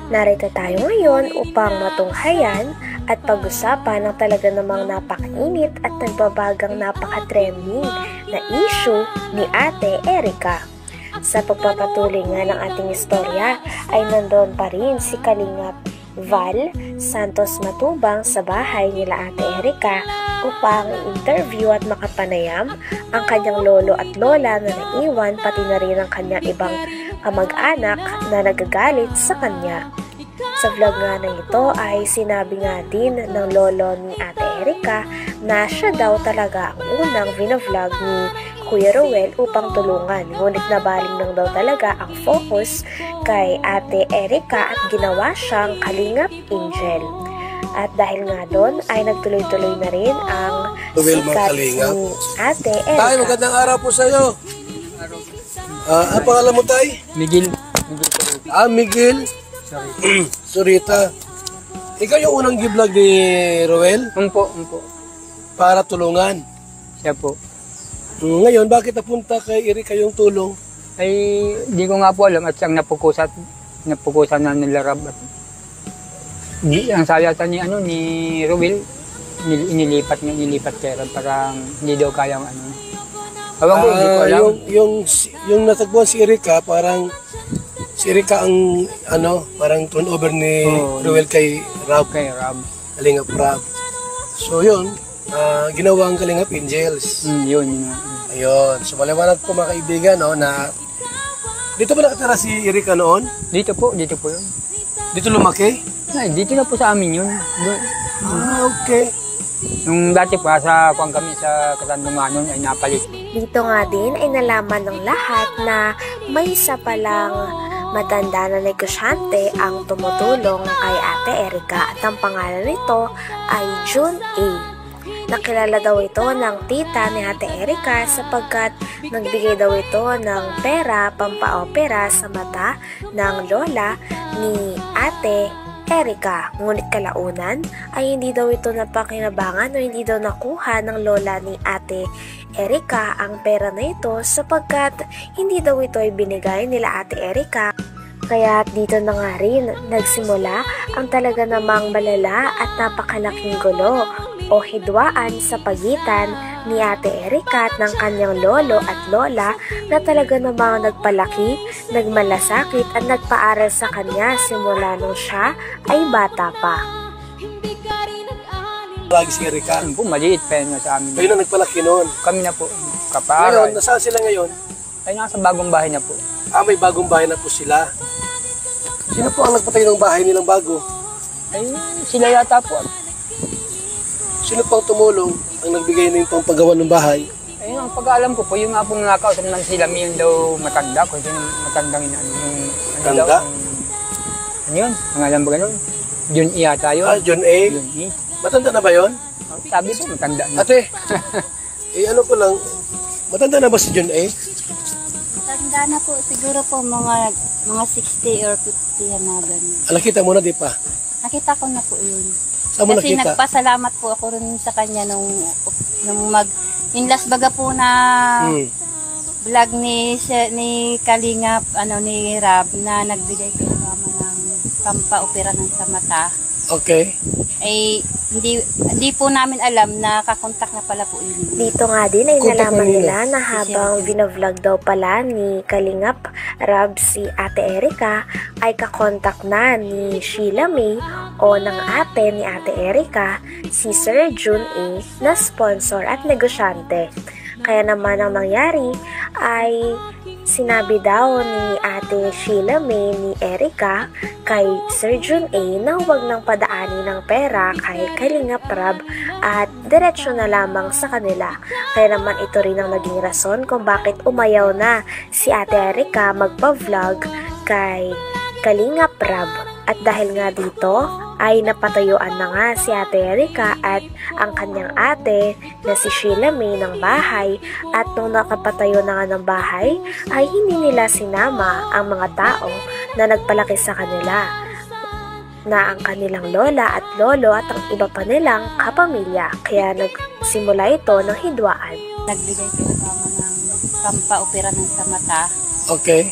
Narito tayo ngayon upang matunghayan at pag-usapan ng talaga namang napakainit at nagbabagang napaka-trending na issue ni Ate Erica. Sa pagpapatuloy nga ng ating istorya ay nandoon pa rin si Kalingap Val Santos Matubang sa bahay nila Ate Erica upang i-interview at makapanayam ang kanyang lolo at lola na naiwan, pati na rin ang kanyang ibang kamag-anak na nagagalit sa kanya. Sa vlog nga na ito ay sinabi nga din ng lolo ni Ate Erica na siya daw talaga ang unang vinavlog ni Kuya Ruel upang tulungan. Ngunit nabaling lang daw talaga ang focus kay Ate Erica at ginawa siyang Kalingap Angel. At dahil nga doon ay nagtuloy-tuloy na rin ang sikat ni Ate Erica. Tay, magandang araw po sa iyo. Ang pangalan mo, Tay? Miguel. Miguel. Surita. Ikaw yung unang gi-vlog ni Ruel? Umpo. Para tulungan? Siya po. Ngayon, bakit napunta kay Erica yung tulong? Ay, di ko nga po alam at siyang napukusan na nila Rab. Ang sayata ni Ruel, inilipat kay Rab, parang hindi daw kayang Ewan ko, hindi ko alam. Yung natagpuan si Erica, parang si Erica ang parang turnover ni Ruel kay Rab. Kalingap Rab. So yun, ginawa ang Kalingap Angels. Yun. Ayun. So maliwanag po mga kaibigan na dito ba nakatira si Erica noon? Dito po yun. Dito lumaki? Ay, dito na po sa amin yun. Okay. Nung dati pa sa kami sa Katandumanon ay napalit. Dito nga din ay nalaman ng lahat na may isa palang matanda na negosyante ang tumutulong kay Ate Erica at ang pangalan nito ay June A. Nakilala daw ito ng tita ni Ate Erica sapagkat nagbigay daw ito ng pera pampaopera sa mata ng lola ni Ate Erica. Ngunit kalaunan ay hindi daw ito napakinabangan o hindi daw nakuha ng lola ni Ate Erica ang pera na ito sapagkat hindi daw ito ay binigay nila Ate Erica. Kaya dito na nga rin nagsimula ang talaga namang malala at napakalaking gulo o hidwaan sa pagitan ni Ate Erica at ng kanyang lolo at lola na talaga namang nagpalaki, nagmalasakit at nagpaaral sa kanya simula nung siya ay bata pa. Lagi si Erica. Yun po, maliit pa yun sa amin. Kayo na nagpalaki noon. Kami na po, kapaaral. Ngayon, nasaan sila ngayon? Ay, nasa bagong bahay na po. May bagong bahay na po sila. Sino po ang nagpatay ng bahay nilang bago? Ay, sila yata po. Sino pang tumulong ang nagbigay ng pangpagawa ng bahay? Ayun, ang pag-aalam ko po, yung nga pong nakausap ng sila, yun daw matanda. Kung sino matandang Matanda? Yun? Ang alam ba ganun? June E yata yun. June A? June E. Matanda na ba yun? Sabi po, matanda na. Ate, ko lang, matanda na ba si June A? Matanda na po, siguro po mga 60 or 50 na gano'n. Nakita mo na, di pa? Nakita ko na po yun. Saan mo Kasi nakita? nagpasalamat po ako rin sa kanya nung inlas baga po na vlog ni Kalingap, ni Rab, na nagbigay ko naman ng pampaopera ng sa mata. Okay. Ay, hindi po namin alam na kakontak na pala po yun. Dito nga din ay nalaman nila na habang vinavlog daw pala ni Kalingap Rab si Ate Erica ay kakontak na ni Sheila May o ng ate ni Ate Erica si Sir June A na sponsor at negosyante. Kaya naman ang nangyari ay sinabi daw ni Ate Sheila May ni Erica kay Sir June A na huwag nang padaanin ng pera kay Kalingap Rab at diretsyo na lamang sa kanila. Kaya naman ito rin ang naging rason kung bakit umayaw na si Ate Erica magpa-vlog kay Kalingap Rab. At dahil nga dito ay napatayuan na nga si Ate Erica at ang kanyang ate na si Sheila May ng bahay, at nung nakapatayo na nga ng bahay ay hindi nila sinama ang mga tao na nagpalaki sa kanila na ang kanilang lola at lolo at ang iba pa nilang kapamilya. Kaya nagsimula ito ng hidwaan. Nagbigay ko naman ng pampaopera ng sa mata. Okay.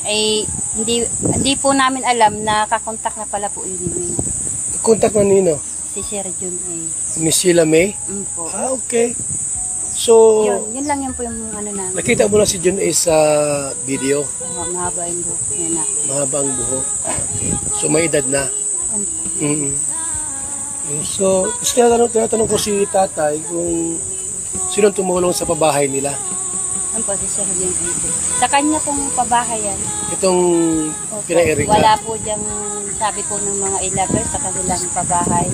ay hindi po namin alam na kakontak na pala po yun ni Contact na nino? si Sir Jun ay. Ni Sheila May? Po. Ah, okay. So, Yun lang yun po yung ano namin. nakita mo na si Jun A sa video? Mahaba yung buhok niya na. Mahaba ang buhok. Okay. So, may edad na. Po. Mm-hmm. So, tinatanong ko si tatay kung sino tumulong sa pabahay nila. Po, si Sir Jun ay. Sa kanya pong pabahayan. Itong Opo. kina-Erica. Wala po diyang sabi po ng mga ilagay sa kanilang pabahay.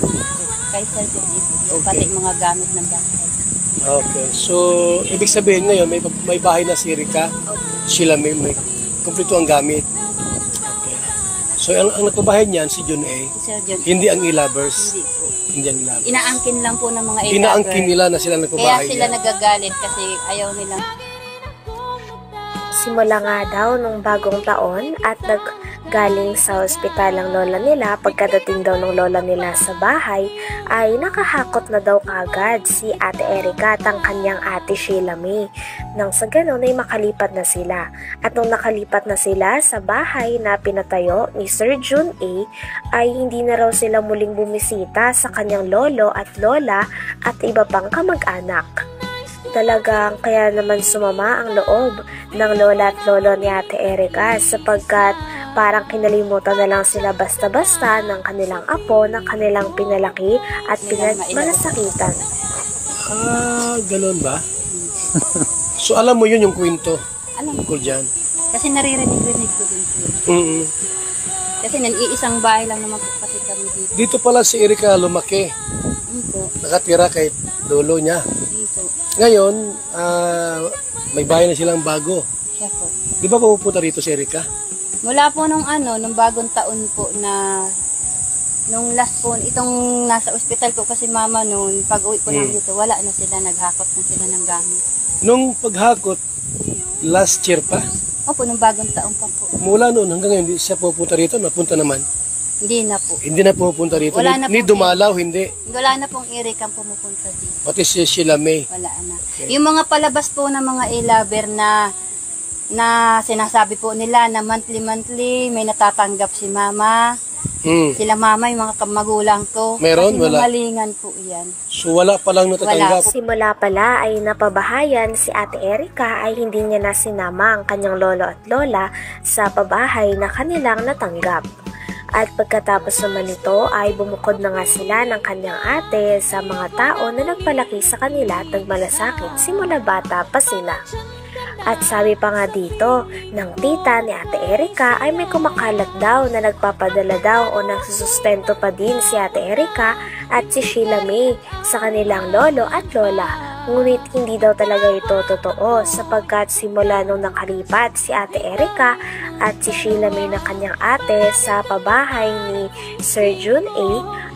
Kay Sir Jun ay. Okay. Pati mga gamit ng bahay. Okay. So, ibig sabihin ngayon, may bahay na si Erica. Sila may kumpleto ang gamit. Okay. So, ang nagpabahay niyan, si Jun A. Si Sir Jun. Hindi ang e-lovers. Hindi po. Hindi ang e-lovers. Inaangkin lang po ng mga ilagay. Inaangkin nila na sila Kaya nagpabahay sila niyan. nagagalit kasi ayaw nilang Simula nga daw nung bagong taon at naggaling sa ospital ang lola nila, pagkadating daw ng lola nila sa bahay ay nakahakot na daw kagad si Ate Erica at ang kanyang ate Sheila May. Nang sa ganon ay makalipat na sila. At nung nakalipat na sila sa bahay na pinatayo ni Sir Jun A ay hindi na raw sila muling bumisita sa kanyang lolo at lola at iba pang kamag-anak. Talagang kaya naman sumama ang loob ng lola at lolo ni Ate Erica sapagkat parang kinalimutan na lang sila basta-basta ng kanilang apo na kanilang pinalaki at pinagmalasakitan. Ah, ganun ba? So, alam mo yun yung kwento alam ko. tungkol dyan? Kasi naririnig-rinig ko din po. Mm-mm. Kasi iisang bahay lang naman po kasi kami dito. Dito pala si Erica lumaki. Dito. Nakatira kay lolo niya. Dito. Ngayon, may bahay na silang bago. Siya po. Di ba pupunta rito si Erica? Mula po nung bagong taon po na nung last po, itong nasa ospital po kasi mama noon, pag uwi po namin dito, wala na sila, naghakot na sila ng gamit. Nung paghakot, last year pa, Opo, nung bagong taon pa po. mula noon hanggang ngayon, hindi siya pupunta rito, napunta naman. Hindi na po. Hindi na pupunta rito. Wala na Ni po. dumalaw, hindi. Wala na pong Eric ang pumupunta dito. Pati si Sheila May. Wala na. Yung mga palabas po ng mga e-lover na sinasabi po nila na monthly may natatanggap si mama. Sila mama, yung mga magulang ko. Meron? Kasi Wala. malingan po yan. So wala palang natatanggap. Simula pala ay napabahayan si Ate Erica ay hindi niya na sinama ang kanyang lolo at lola sa pabahay na kanilang natanggap. At pagkatapos naman nito ay bumukod na nga sila ng kanyang ate sa mga tao na nagpalaki sa kanila at nagmalasakit simula bata pa sila. At sabi pa nga dito ng tita ni Ate Erica ay may kumakalat daw na nagpapadala daw o nagsusustento pa din si Ate Erica at si Sheila May sa kanilang lolo at lola. Ngunit hindi daw talaga ito totoo sapagkat simula nung nakalipat si Ate Erica at si Sheila May na kanyang ate sa pabahay ni Sir Jun A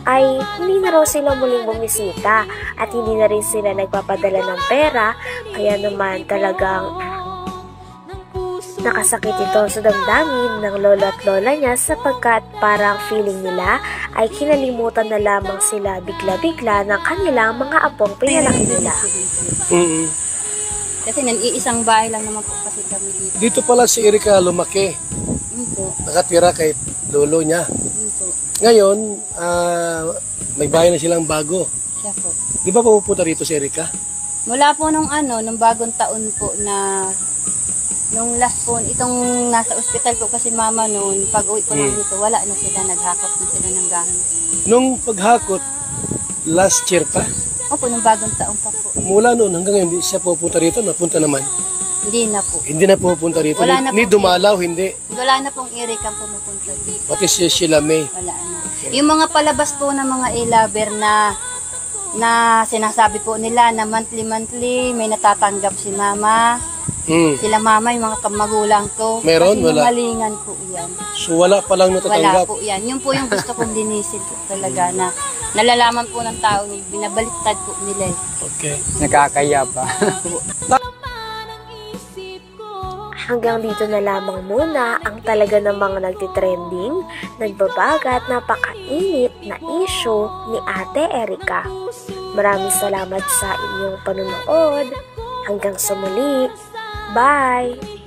ay hindi na raw sila muling bumisita at hindi na rin sila nagpapadala ng pera kaya naman talagang nakasakit ito sa damdamin ng lolo at lola niya sapagkat parang feeling nila ay kinalimutan na lamang sila bigla-bigla ng kanilang mga apong pinalaki nila. Kasi iisang bahay lang naman po kasi kami dito. Dito pala si Erica lumaki. Dito. Nakatira kay lolo niya. Dito. Ngayon, may bahay na silang bago. Siya po. Di ba pupunta rito si Erica? Mula po nung nung bagong taon po na nung last po, itong nasa ospital po kasi mama noon, pag uwi po namin dito, wala na sila, naghakot na sila ng gamit. Nung paghakot, last year pa, Opo, nung bagong taon pa po. mula noon hanggang ngayon, hindi siya pupunta rito, napunta naman. Hindi na po. Hindi na pupunta rito. Wala na Ni po. dumalaw, hindi. Wala na pong Eric ang pumupunta dito. Pati si Sheila May. Wala na. Yung mga palabas po ng mga e-lover na sinasabi po nila na monthly may natatanggap si mama. Sila mama, yung mga magulang ko. Meron? Kasi Wala. malingan po yan. So wala palang Wala natatanggap. po yan. Yun po yung gusto kong linisin po talaga na nalalaman po ng tao, binabaliktad po nila eh. Okay. Nakakaya pa. Hanggang dito na lamang muna ang talaga namang nagtitrending, nagbabaga at napakainit na issue ni Ate Erica. Maraming salamat sa inyong panonood. Hanggang sa muli. Bye!